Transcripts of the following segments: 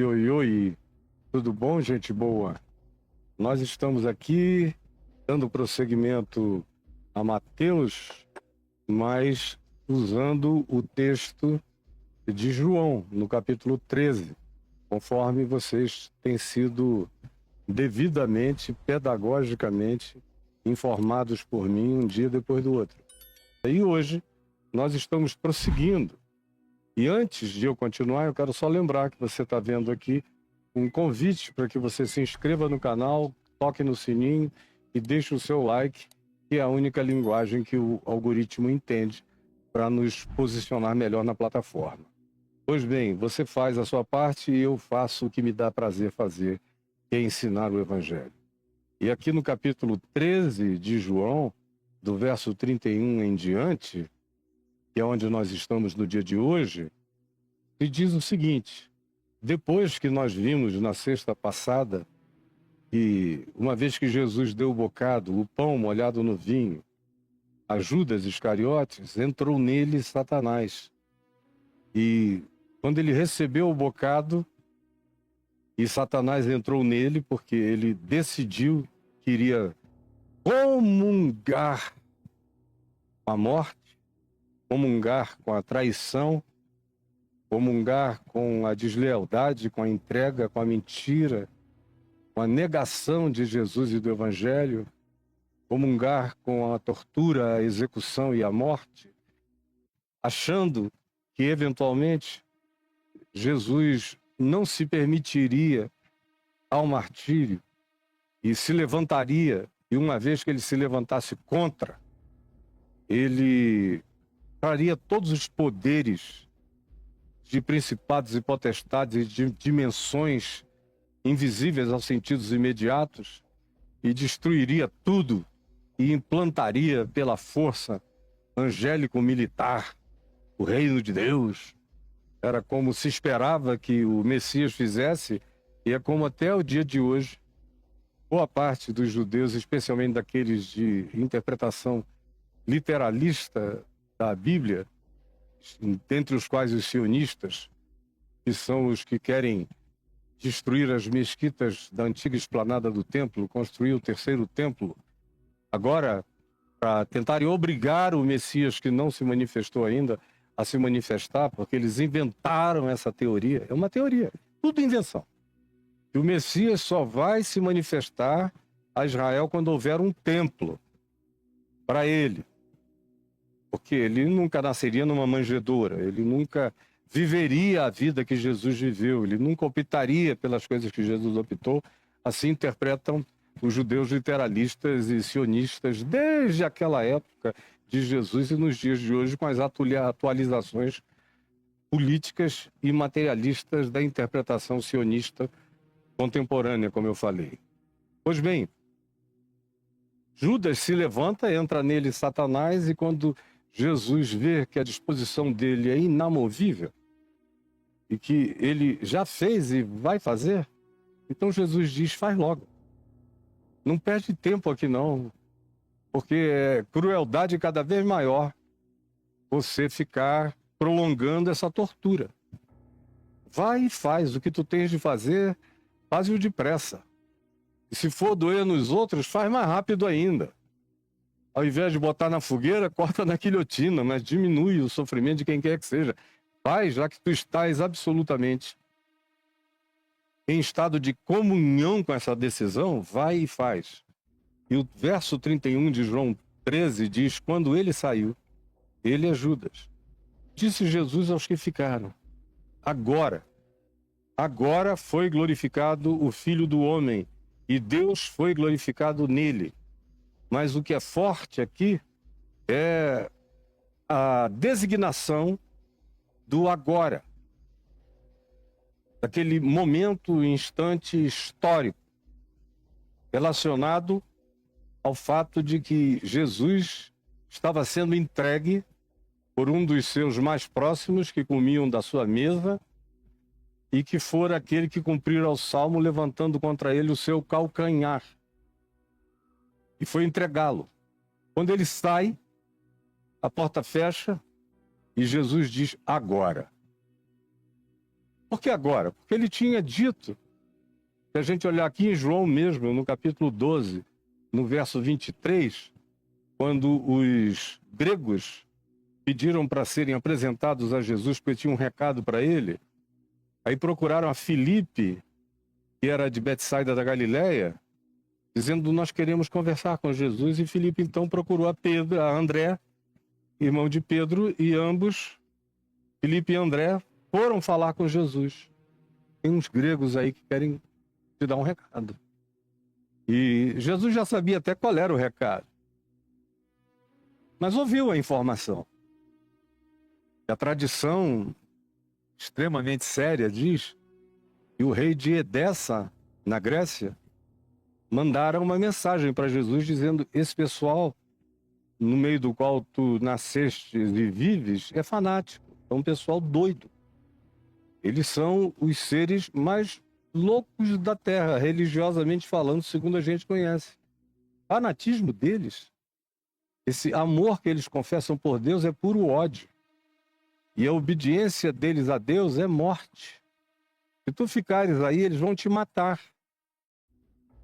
Oi, oi, tudo bom, gente boa? Nós estamos aqui dando prosseguimento a Mateus, mas usando o texto de João, no capítulo 13, conforme vocês têm sido devidamente, pedagogicamente informados por mim um dia depois do outro. E hoje nós estamos prosseguindo. E antes de eu continuar, eu quero só lembrar que você está vendo aqui um convite para que você se inscreva no canal, toque no sininho e deixe o seu like, que é a única linguagem que o algoritmo entende para nos posicionar melhor na plataforma. Pois bem, você faz a sua parte e eu faço o que me dá prazer fazer, que é ensinar o Evangelho. E aqui no capítulo 13 de João, do verso 31 em diante, que é onde nós estamos no dia de hoje, e diz o seguinte: depois que nós vimos na sexta passada, e uma vez que Jesus deu o bocado, o pão molhado no vinho, a Judas Iscariotes, entrou nele Satanás. E quando ele recebeu o bocado, e Satanás entrou nele, porque ele decidiu que iria comungar com a morte, comungar com a traição, comungar com a deslealdade, com a entrega, com a mentira, com a negação de Jesus e do Evangelho, comungar com a tortura, a execução e a morte, achando que eventualmente Jesus não se permitiria ao martírio e se levantaria, e uma vez que ele se levantasse contra, ele traria todos os poderes de principados e potestades, de dimensões invisíveis aos sentidos imediatos, e destruiria tudo e implantaria pela força angélico-militar o reino de Deus. Era como se esperava que o Messias fizesse, e é como até o dia de hoje boa parte dos judeus, especialmente daqueles de interpretação literalista da Bíblia, dentre os quais os sionistas, que são os que querem destruir as mesquitas da antiga esplanada do templo, construir o terceiro templo, agora para tentarem obrigar o Messias, que não se manifestou ainda, a se manifestar, porque eles inventaram essa teoria. É uma teoria, tudo invenção. Que o Messias só vai se manifestar a Israel quando houver um templo para ele. Porque ele nunca nasceria numa manjedoura, ele nunca viveria a vida que Jesus viveu, ele nunca optaria pelas coisas que Jesus optou. Assim interpretam os judeus literalistas e sionistas desde aquela época de Jesus e nos dias de hoje, com as atualizações políticas e materialistas da interpretação sionista contemporânea, como eu falei. Pois bem, Judas se levanta, entra nele Satanás, e quando Jesus vê que a disposição dele é inamovível e que ele já fez e vai fazer, então Jesus diz: faz logo. Não perde tempo aqui não, porque é crueldade cada vez maior você ficar prolongando essa tortura. Vai e faz o que tu tens de fazer, faz-o depressa. E se for doer nos outros, faz mais rápido ainda. Ao invés de botar na fogueira, corta na guilhotina, mas diminui o sofrimento de quem quer que seja. Faz, já que tu estás absolutamente em estado de comunhão com essa decisão, vai e faz. E o verso 31 de João 13 diz: quando ele saiu, ele é Judas, disse Jesus aos que ficaram: agora foi glorificado o Filho do Homem, e Deus foi glorificado nele. Mas o que é forte aqui é a designação do agora, daquele momento, instante histórico, relacionado ao fato de que Jesus estava sendo entregue por um dos seus mais próximos, que comiam da sua mesa, e que fora aquele que cumprira o salmo, levantando contra ele o seu calcanhar, e foi entregá-lo. Quando ele sai, a porta fecha e Jesus diz: agora. Por que agora? Porque ele tinha dito, se a gente olhar aqui em João mesmo, no capítulo 12, no verso 23, quando os gregos pediram para serem apresentados a Jesus, porque tinham um recado para ele, aí procuraram a Filipe, que era de Betsaida da Galileia, dizendo: nós queremos conversar com Jesus. E Filipe então procurou a André, irmão de Pedro, e ambos, Filipe e André, foram falar com Jesus. Tem uns gregos aí que querem te dar um recado. E Jesus já sabia até qual era o recado, mas ouviu a informação. A tradição extremamente séria diz que o rei de Edessa, na Grécia, mandaram uma mensagem para Jesus dizendo: esse pessoal no meio do qual tu nasceste e vives é fanático, é um pessoal doido. Eles são os seres mais loucos da terra, religiosamente falando, segundo a gente conhece. O fanatismo deles, esse amor que eles confessam por Deus, é puro ódio. E a obediência deles a Deus é morte. Se tu ficares aí, eles vão te matar.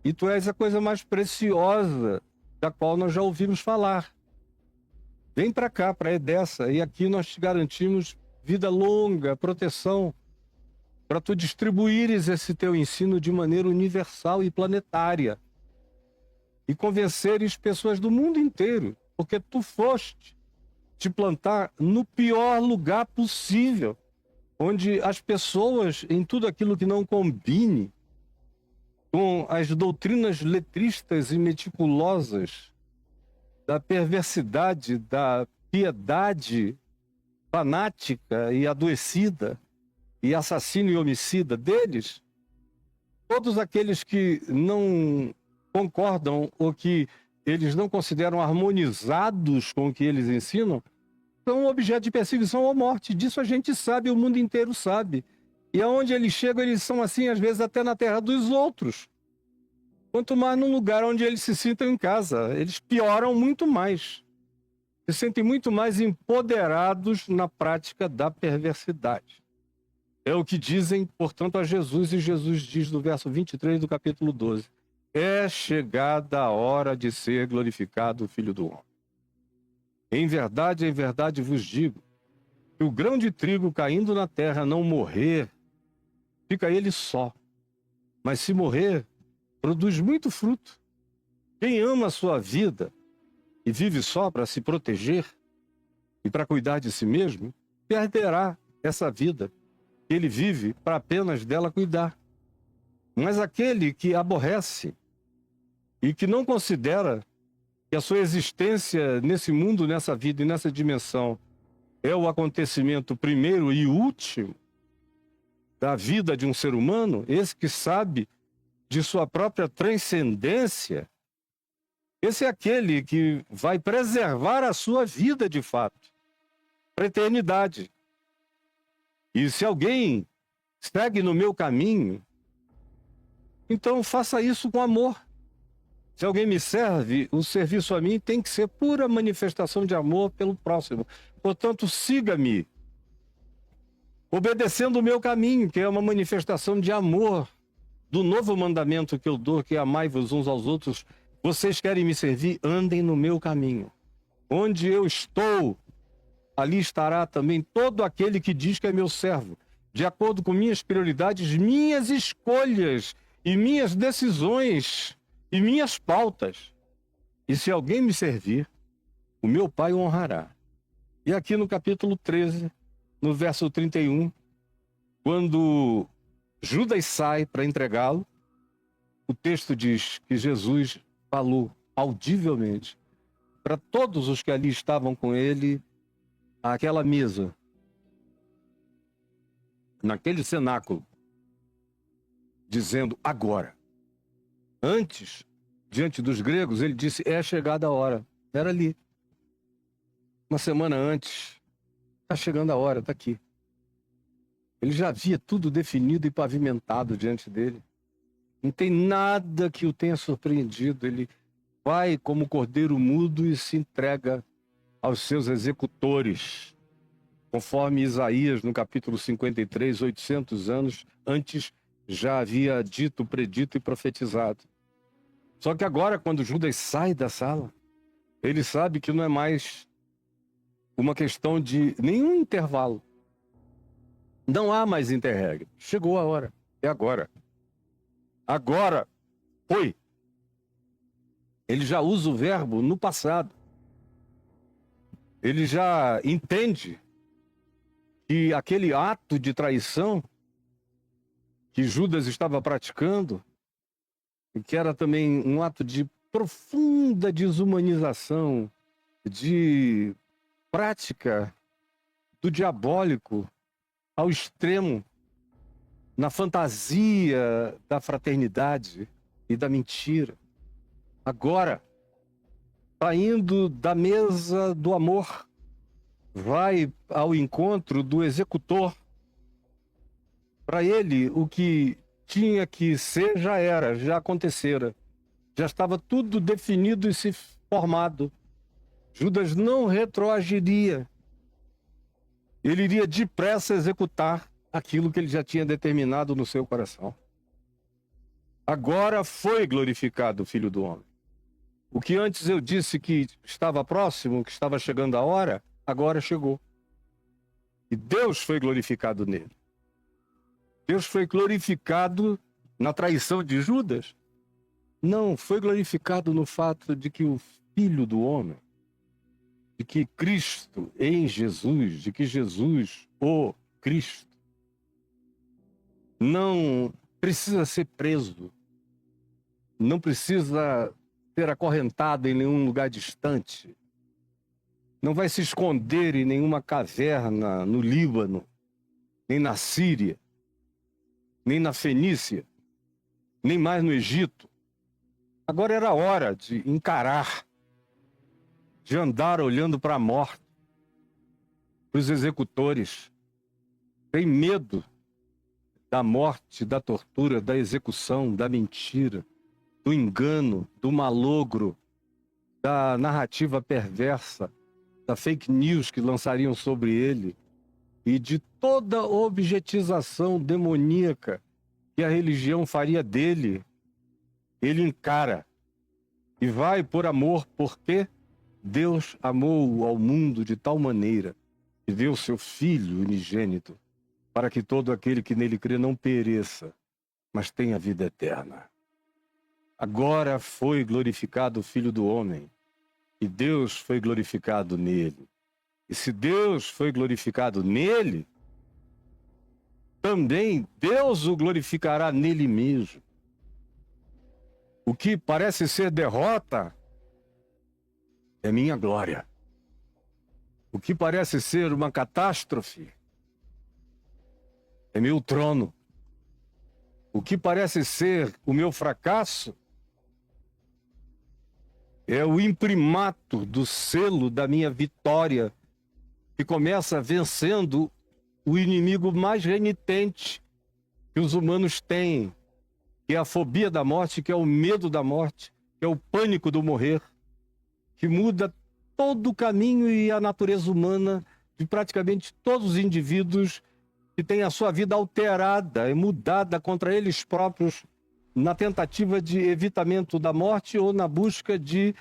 E tu és a coisa mais preciosa da qual nós já ouvimos falar. Vem para cá, para Edessa, e aqui nós te garantimos vida longa, proteção, para tu distribuires esse teu ensino de maneira universal e planetária. E convenceres pessoas do mundo inteiro, porque tu foste te plantar no pior lugar possível, onde as pessoas, em tudo aquilo que não combine com as doutrinas letristas e meticulosas da perversidade, da piedade fanática e adoecida e assassino e homicida deles, todos aqueles que não concordam ou que eles não consideram harmonizados com o que eles ensinam, são objeto de perseguição ou morte. Disso a gente sabe, o mundo inteiro sabe. E aonde eles chegam, eles são assim, às vezes até na terra dos outros. Quanto mais num lugar onde eles se sintam em casa, eles pioram muito mais. Se sentem muito mais empoderados na prática da perversidade. É o que dizem, portanto, a Jesus, e Jesus diz no verso 23 do capítulo 12: é chegada a hora de ser glorificado o Filho do Homem. Em verdade vos digo, que o grão de trigo caindo na terra não morrer, fica ele só. Mas se morrer, produz muito fruto. Quem ama a sua vida e vive só para se proteger e para cuidar de si mesmo, perderá essa vida que ele vive para apenas dela cuidar. Mas aquele que aborrece e que não considera que a sua existência nesse mundo, nessa vida e nessa dimensão é o acontecimento primeiro e último da vida de um ser humano, esse que sabe de sua própria transcendência, esse é aquele que vai preservar a sua vida de fato, para a eternidade. E se alguém segue no meu caminho, então faça isso com amor. Se alguém me serve, o serviço a mim tem que ser pura manifestação de amor pelo próximo. Portanto, siga-me, obedecendo o meu caminho, que é uma manifestação de amor do novo mandamento que eu dou, que é amai-vos uns aos outros. Vocês querem me servir? Andem no meu caminho. Onde eu estou, ali estará também todo aquele que diz que é meu servo, de acordo com minhas prioridades, minhas escolhas e minhas decisões e minhas pautas. E se alguém me servir, o meu Pai o honrará. E aqui no capítulo 13, no verso 31, quando Judas sai para entregá-lo, o texto diz que Jesus falou audivelmente para todos os que ali estavam com ele, àquela mesa, naquele cenáculo, dizendo: agora. Antes, diante dos gregos, ele disse: é chegada a hora. Era ali. Uma semana antes. Está chegando a hora, está aqui. Ele já havia tudo definido e pavimentado diante dele. Não tem nada que o tenha surpreendido. Ele vai como cordeiro mudo e se entrega aos seus executores, conforme Isaías, no capítulo 53, 800 anos antes, já havia dito, predito e profetizado. Só que agora, quando Judas sai da sala, ele sabe que não é mais uma questão de nenhum intervalo. Não há mais interregno. Chegou a hora. É agora. Agora foi. Ele já usa o verbo no passado. Ele já entende que aquele ato de traição que Judas estava praticando, que era também um ato de profunda desumanização, de prática do diabólico ao extremo, na fantasia da fraternidade e da mentira. Agora, saindo da mesa do amor, vai ao encontro do executor. Para ele, o que tinha que ser já era, já acontecera. Já estava tudo definido e se formado. Judas não retroagiria. Ele iria depressa executar aquilo que ele já tinha determinado no seu coração. Agora foi glorificado o Filho do Homem. O que antes eu disse que estava próximo, que estava chegando a hora, agora chegou. E Deus foi glorificado nele. Deus foi glorificado na traição de Judas? Não, foi glorificado no fato de que o Filho do Homem, de que Cristo em Jesus, de que Jesus, o Cristo, não precisa ser preso, não precisa ser acorrentado em nenhum lugar distante, não vai se esconder em nenhuma caverna no Líbano, nem na Síria, nem na Fenícia, nem mais no Egito. Agora era hora de encarar, de andar olhando para a morte, para os executores. Tem medo da morte, da tortura, da execução, da mentira, do engano, do malogro, da narrativa perversa, da fake news que lançariam sobre ele e de toda objetização demoníaca que a religião faria dele. Ele encara e vai por amor, porque Deus amou ao mundo de tal maneira que deu seu Filho unigênito, para que todo aquele que nele crê não pereça, mas tenha vida eterna. Agora foi glorificado o Filho do Homem, e Deus foi glorificado nele. E se Deus foi glorificado nele, também Deus o glorificará nele mesmo. O que parece ser derrota é minha glória. O que parece ser uma catástrofe é meu trono. O que parece ser o meu fracasso é o imprimato do selo da minha vitória, que começa vencendo o inimigo mais renitente que os humanos têm, que é a fobia da morte, que é o medo da morte, que é o pânico do morrer, que muda todo o caminho e a natureza humana de praticamente todos os indivíduos que têm a sua vida alterada e mudada contra eles próprios na tentativa de evitamento da morte ou na busca de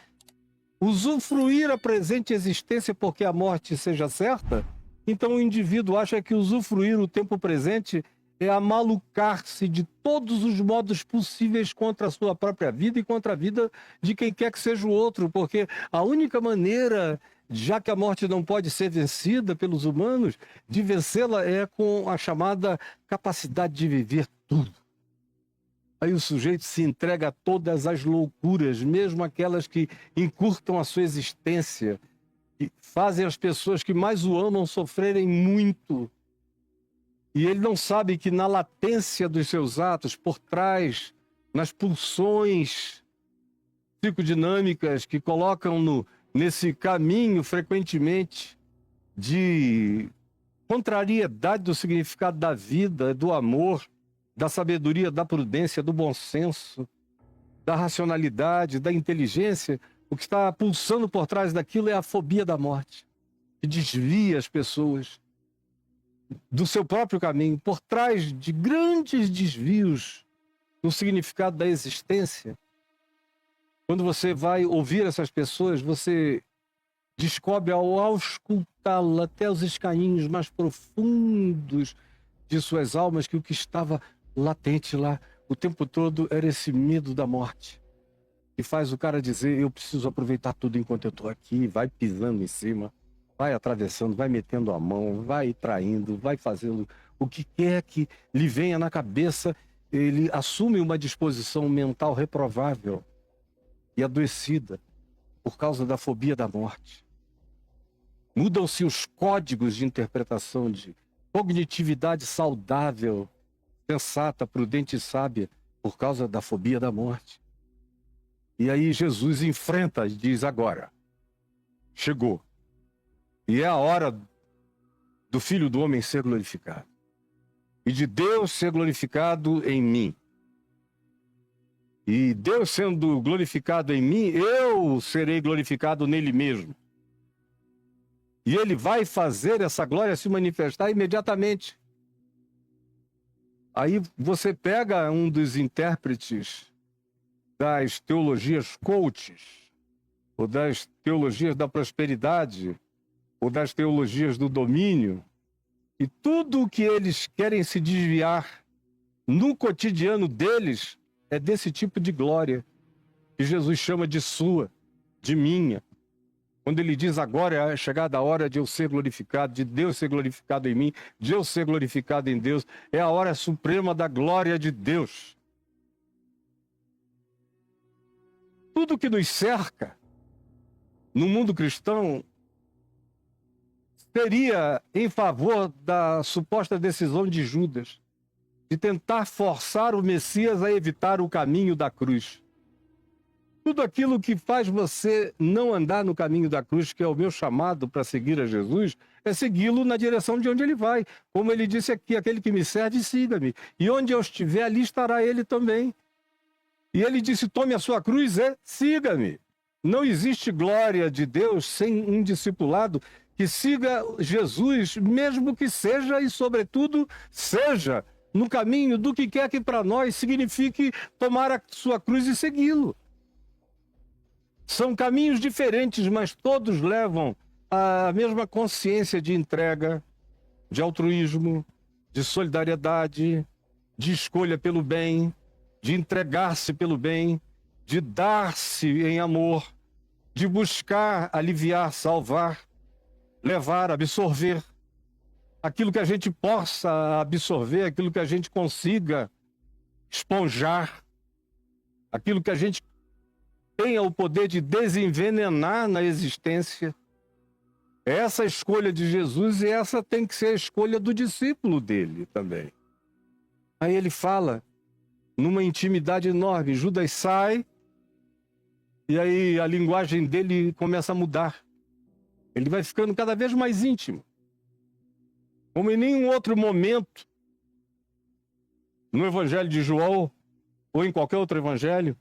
usufruir a presente existência porque a morte seja certa. Então o indivíduo acha que usufruir o tempo presente é amalucar-se de todos os modos possíveis contra a sua própria vida e contra a vida de quem quer que seja o outro, porque a única maneira, já que a morte não pode ser vencida pelos humanos, de vencê-la é com a chamada capacidade de viver tudo. Aí o sujeito se entrega a todas as loucuras, mesmo aquelas que encurtam a sua existência, e fazem as pessoas que mais o amam sofrerem muito. E ele não sabe que na latência dos seus atos, por trás, nas pulsões psicodinâmicas que colocam-no nesse caminho frequentemente de contrariedade do significado da vida, do amor, da sabedoria, da prudência, do bom senso, da racionalidade, da inteligência, o que está pulsando por trás daquilo é a fobia da morte, que desvia as pessoas do seu próprio caminho, por trás de grandes desvios no significado da existência. Quando você vai ouvir essas pessoas, você descobre ao auscultá-la até os escaninhos mais profundos de suas almas que o que estava latente lá o tempo todo era esse medo da morte, que faz o cara dizer: eu preciso aproveitar tudo enquanto eu estou aqui. Vai pisando em cima, vai atravessando, vai metendo a mão, vai traindo, vai fazendo o que quer que lhe venha na cabeça. Ele assume uma disposição mental reprovável e adoecida por causa da fobia da morte. Mudam-se os códigos de interpretação de cognitividade saudável, sensata, prudente e sábia, por causa da fobia da morte. E aí Jesus enfrenta e diz: agora, chegou. E é a hora do Filho do Homem ser glorificado. E de Deus ser glorificado em mim. E Deus sendo glorificado em mim, eu serei glorificado nele mesmo. E ele vai fazer essa glória se manifestar imediatamente. Aí você pega um dos intérpretes das teologias coaches, ou das teologias da prosperidade, ou das teologias do domínio, e tudo o que eles querem se desviar no cotidiano deles é desse tipo de glória, que Jesus chama de sua, de minha. Quando ele diz: agora é chegada a hora de eu ser glorificado, de Deus ser glorificado em mim, de eu ser glorificado em Deus, é a hora suprema da glória de Deus. Tudo que nos cerca no mundo cristão seria em favor da suposta decisão de Judas, de tentar forçar o Messias a evitar o caminho da cruz. Tudo aquilo que faz você não andar no caminho da cruz, que é o meu chamado para seguir a Jesus, é segui-lo na direção de onde ele vai. Como ele disse aqui: aquele que me serve, siga-me. E onde eu estiver, ali estará ele também. E ele disse: tome a sua cruz e siga-me. Não existe glória de Deus sem um discipulado que siga Jesus, mesmo que seja e, sobretudo, seja no caminho do que quer que para nós signifique tomar a sua cruz e segui-lo. São caminhos diferentes, mas todos levam à mesma consciência de entrega, de altruísmo, de solidariedade, de escolha pelo bem, de entregar-se pelo bem, de dar-se em amor, de buscar aliviar, salvar, levar, absorver. Aquilo que a gente possa absorver, aquilo que a gente consiga esponjar, aquilo que a gente tenha o poder de desenvenenar na existência. Essa é a escolha de Jesus e essa tem que ser a escolha do discípulo dele também. Aí ele fala numa intimidade enorme. Judas sai e aí a linguagem dele começa a mudar. Ele vai ficando cada vez mais íntimo. Como em nenhum outro momento no Evangelho de João ou em qualquer outro evangelho,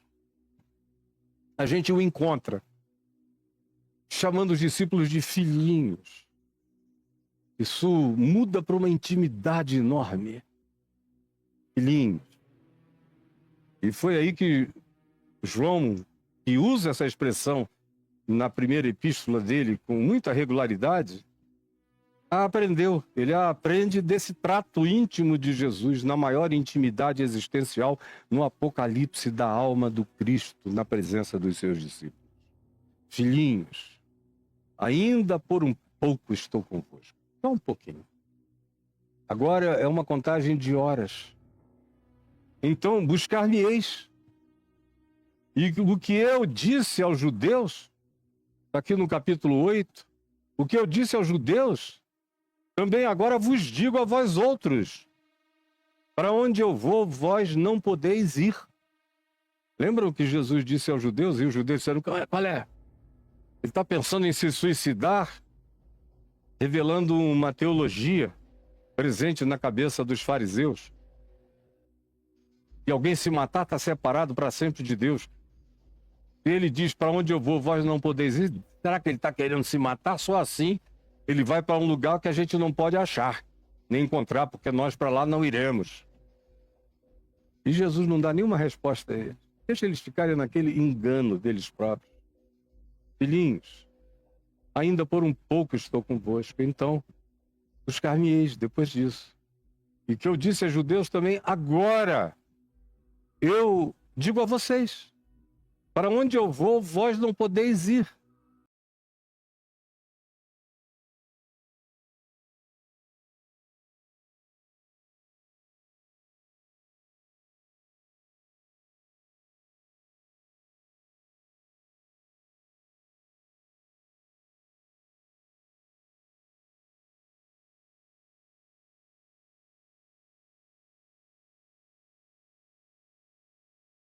a gente o encontra chamando os discípulos de filhinhos. Isso muda para uma intimidade enorme. Filhinhos. E foi aí que João, que usa essa expressão na primeira epístola dele com muita regularidade, a aprendeu. Ele a aprende desse trato íntimo de Jesus, na maior intimidade existencial, no apocalipse da alma do Cristo, na presença dos seus discípulos. Filhinhos, ainda por um pouco estou convosco. Só um pouquinho. Agora é uma contagem de horas. Então buscar-me-eis. E o que eu disse aos judeus, aqui no capítulo 8, o que eu disse aos judeus, também agora vos digo a vós outros: para onde eu vou, vós não podeis ir. Lembram o que Jesus disse aos judeus? E os judeus disseram: qual é? Ele está pensando em se suicidar, revelando uma teologia presente na cabeça dos fariseus. E alguém se matar está separado para sempre de Deus. E ele diz: para onde eu vou, vós não podeis ir. Será que ele está querendo se matar? Só assim ele vai para um lugar que a gente não pode achar. nem encontrar, porque nós para lá não iremos. E Jesus não dá nenhuma resposta a eles. Deixa eles ficarem naquele engano deles próprios. Filhinhos, ainda por um pouco estou convosco, então buscar-me-eis depois disso. E que eu disse a judeus também, agora eu digo a vocês, para onde eu vou, vós não podeis ir.